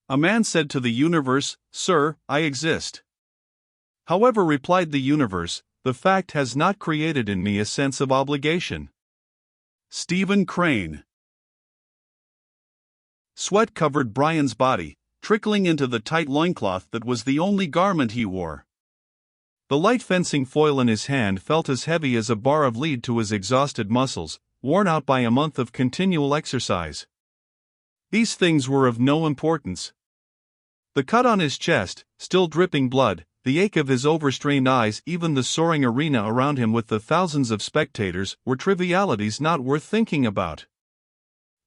A man said to the universe, "Sir, I exist." However, replied the universe, "The fact has not created in me a sense of obligation." Stephen Crane. Sweat covered Brian's body, trickling into the tight loincloth that was the only garment he wore. The light fencing foil in his hand felt as heavy as a bar of lead to his exhausted muscles, worn out by a month of continual exercise. These things were of no importance. The cut on his chest, still dripping blood, the ache of his overstrained eyes, even the soaring arena around him with the thousands of spectators, were trivialities not worth thinking about.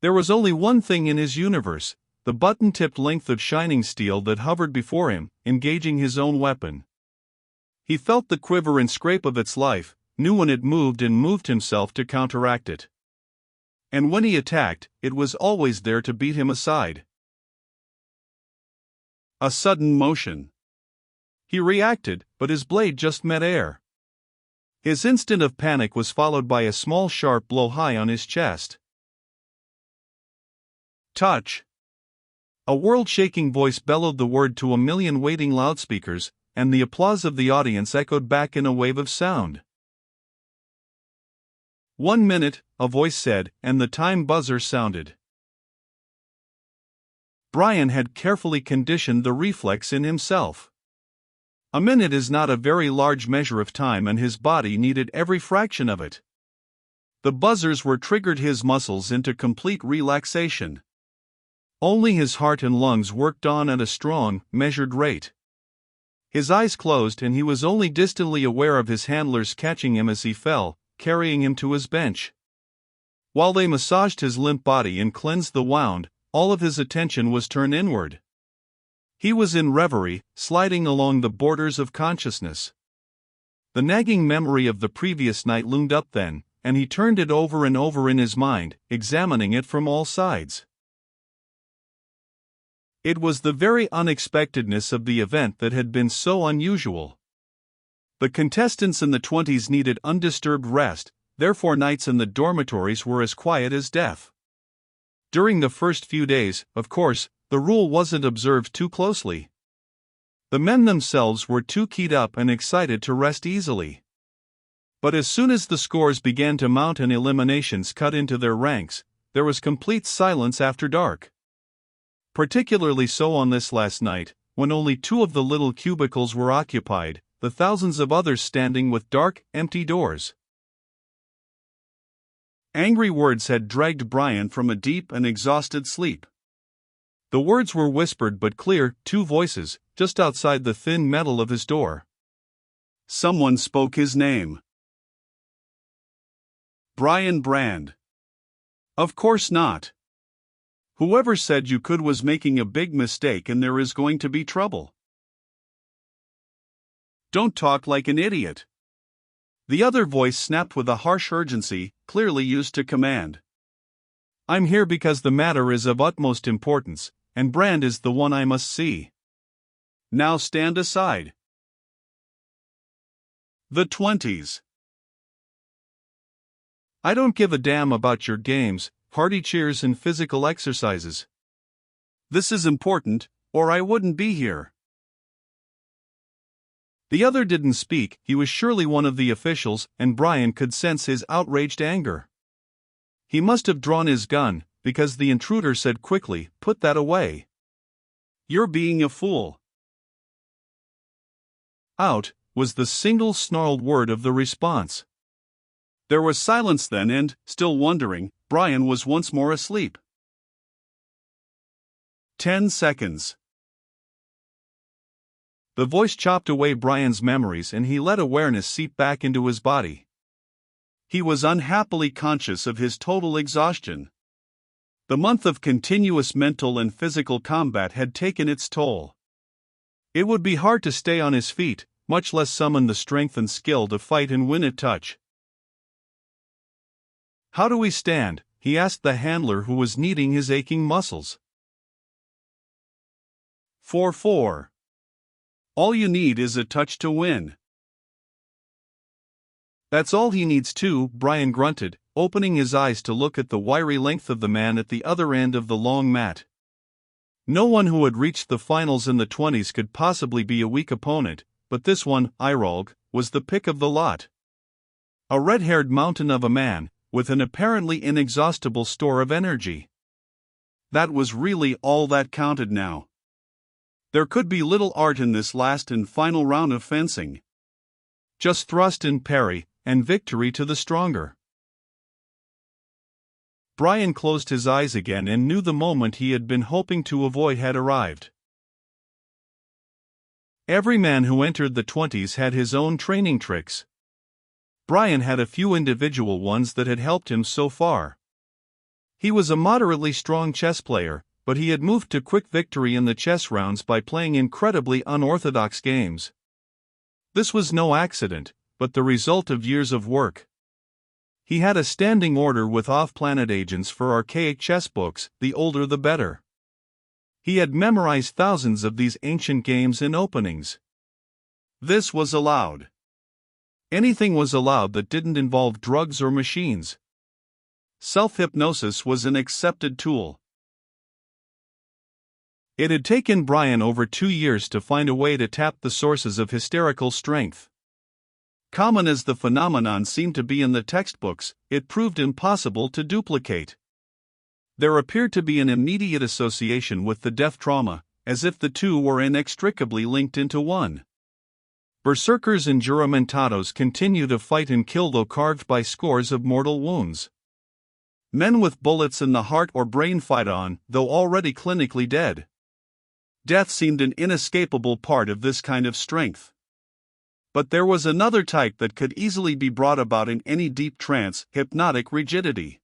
There was only one thing in his universe, the button-tipped length of shining steel that hovered before him, engaging his own weapon. He felt the quiver and scrape of its life, knew when it moved and moved himself to counteract it. And when he attacked, it was always there to beat him aside. A sudden motion. He reacted, but his blade just met air. His instant of panic was followed by a small sharp blow high on his chest. Touch. A world-shaking voice bellowed the word to a million waiting loudspeakers, and the applause of the audience echoed back in a wave of sound. 1 minute, a voice said, and the time buzzer sounded. Brian had carefully conditioned the reflex in himself. A minute is not a very large measure of time, and his body needed every fraction of it. The buzzers were triggered his muscles into complete relaxation. Only his heart and lungs worked on at a strong, measured rate. His eyes closed, and he was only distantly aware of his handlers catching him as he fell, carrying him to his bench. While they massaged his limp body and cleansed the wound, all of his attention was turned inward. He was in reverie, sliding along the borders of consciousness. The nagging memory of the previous night loomed up then, and he turned it over and over in his mind, examining it from all sides. It was the very unexpectedness of the event that had been so unusual. The contestants in the 20s needed undisturbed rest, therefore nights in the dormitories were as quiet as death. During the first few days, of course, the rule wasn't observed too closely. The men themselves were too keyed up and excited to rest easily. But as soon as the scores began to mount and eliminations cut into their ranks, there was complete silence after dark. Particularly so on this last night, when only 2 of the little cubicles were occupied, the thousands of others standing with dark, empty doors. Angry words had dragged Brian from a deep and exhausted sleep. The words were whispered but clear, 2 voices, just outside the thin metal of his door. Someone spoke his name. Brian Brand. Of course not. Whoever said you could was making a big mistake, and there is going to be trouble. Don't talk like an idiot. The other voice snapped with a harsh urgency, clearly used to command. I'm here because the matter is of utmost importance, and Brand is the one I must see. Now stand aside. The 20s. I don't give a damn about your games, party cheers and physical exercises. This is important, or I wouldn't be here. The other didn't speak. He was surely one of the officials, and Brian could sense his outraged anger. He must have drawn his gun, because the intruder said quickly, "Put that away. You're being a fool." Out, was the single snarled word of the response. There was silence then, and, still wondering, Brian was once more asleep. 10 seconds. The voice chopped away Brian's memories, and he let awareness seep back into his body. He was unhappily conscious of his total exhaustion. The month of continuous mental and physical combat had taken its toll. It would be hard to stay on his feet, much less summon the strength and skill to fight and win at touch. "How do we stand?" he asked the handler who was kneading his aching muscles. 4-4. All you need is a touch to win. That's all he needs too, Brian grunted, opening his eyes to look at the wiry length of the man at the other end of the long mat. No one who had reached the finals in the 20s could possibly be a weak opponent, but this one, Irolg, was the pick of the lot. A red-haired mountain of a man, with an apparently inexhaustible store of energy. That was really all that counted now. There could be little art in this last and final round of fencing. Just thrust and parry, and victory to the stronger. Brian closed his eyes again and knew the moment he had been hoping to avoid had arrived. Every man who entered the 20s had his own training tricks. Brian had a few individual ones that had helped him so far. He was a moderately strong chess player, but he had moved to quick victory in the chess rounds by playing incredibly unorthodox games. This was no accident, but the result of years of work. He had a standing order with off-planet agents for archaic chess books, the older the better. He had memorized thousands of these ancient games in openings. This was allowed. Anything was allowed that didn't involve drugs or machines. Self-hypnosis was an accepted tool. It had taken Brian over 2 years to find a way to tap the sources of hysterical strength. Common as the phenomenon seemed to be in the textbooks, it proved impossible to duplicate. There appeared to be an immediate association with the death trauma, as if the two were inextricably linked into one. Berserkers and juramentados continue to fight and kill though carved by scores of mortal wounds. Men with bullets in the heart or brain fight on, though already clinically dead. Death seemed an inescapable part of this kind of strength. But there was another type that could easily be brought about in any deep trance, hypnotic rigidity.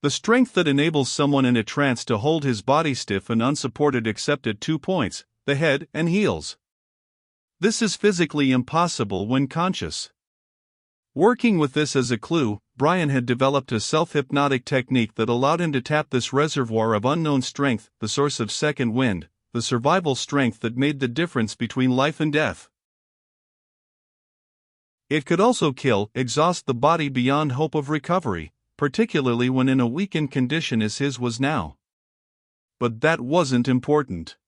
The strength that enables someone in a trance to hold his body stiff and unsupported except at 2 points, the head and heels. This is physically impossible when conscious. Working with this as a clue, Brian had developed a self-hypnotic technique that allowed him to tap this reservoir of unknown strength, the source of second wind, the survival strength that made the difference between life and death. It could also kill, exhaust the body beyond hope of recovery, particularly when in a weakened condition as his was now. But that wasn't important.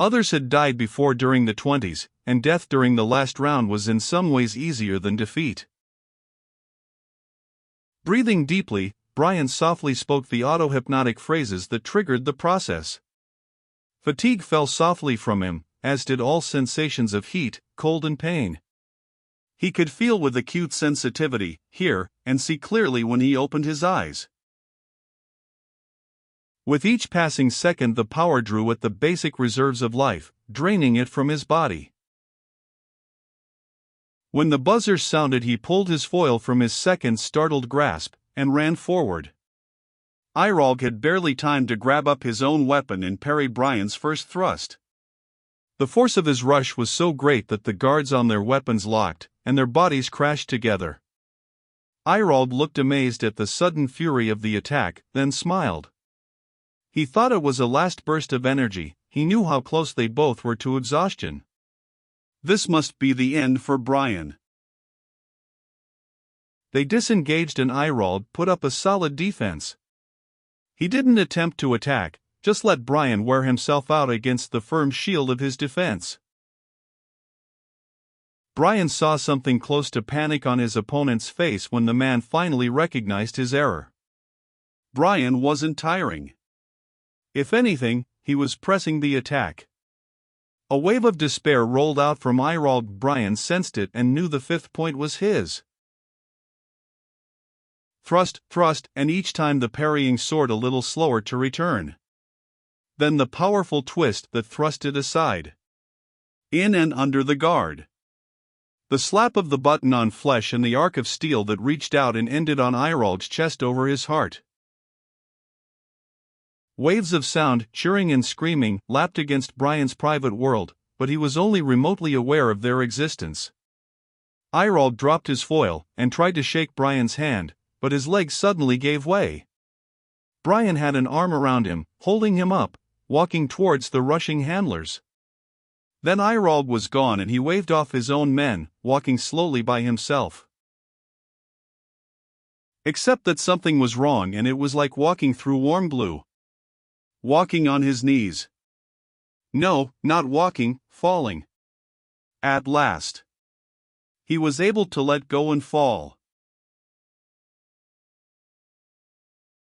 Others had died before during the 20s, and death during the last round was in some ways easier than defeat. Breathing deeply, Brian softly spoke the auto-hypnotic phrases that triggered the process. Fatigue fell softly from him, as did all sensations of heat, cold and pain. He could feel with acute sensitivity, hear, and see clearly when he opened his eyes. With each passing second the power drew at the basic reserves of life, draining it from his body. When the buzzer sounded he pulled his foil from his second startled grasp, and ran forward. Irolg had barely time to grab up his own weapon and parry Brian's first thrust. The force of his rush was so great that the guards on their weapons locked, and their bodies crashed together. Irolg looked amazed at the sudden fury of the attack, then smiled. He thought it was a last burst of energy. He knew how close they both were to exhaustion. This must be the end for Brian. They disengaged and Irolg put up a solid defense. He didn't attempt to attack, just let Brian wear himself out against the firm shield of his defense. Brian saw something close to panic on his opponent's face when the man finally recognized his error. Brian wasn't tiring. If anything, he was pressing the attack. A wave of despair rolled out from Irolg. Brian sensed it and knew the 5th point was his. Thrust, thrust, and each time the parrying soared a little slower to return. Then the powerful twist that thrust it aside. In and under the guard. The slap of the button on flesh and the arc of steel that reached out and ended on Irolg's chest over his heart. Waves of sound, cheering and screaming, lapped against Brian's private world, but he was only remotely aware of their existence. Irolg dropped his foil and tried to shake Brian's hand, but his legs suddenly gave way. Brian had an arm around him, holding him up, walking towards the rushing handlers. Then Irolg was gone and he waved off his own men, walking slowly by himself. Except that something was wrong and it was like walking through warm glue. Walking on his knees. No, not walking, falling. At last. He was able to let go and fall.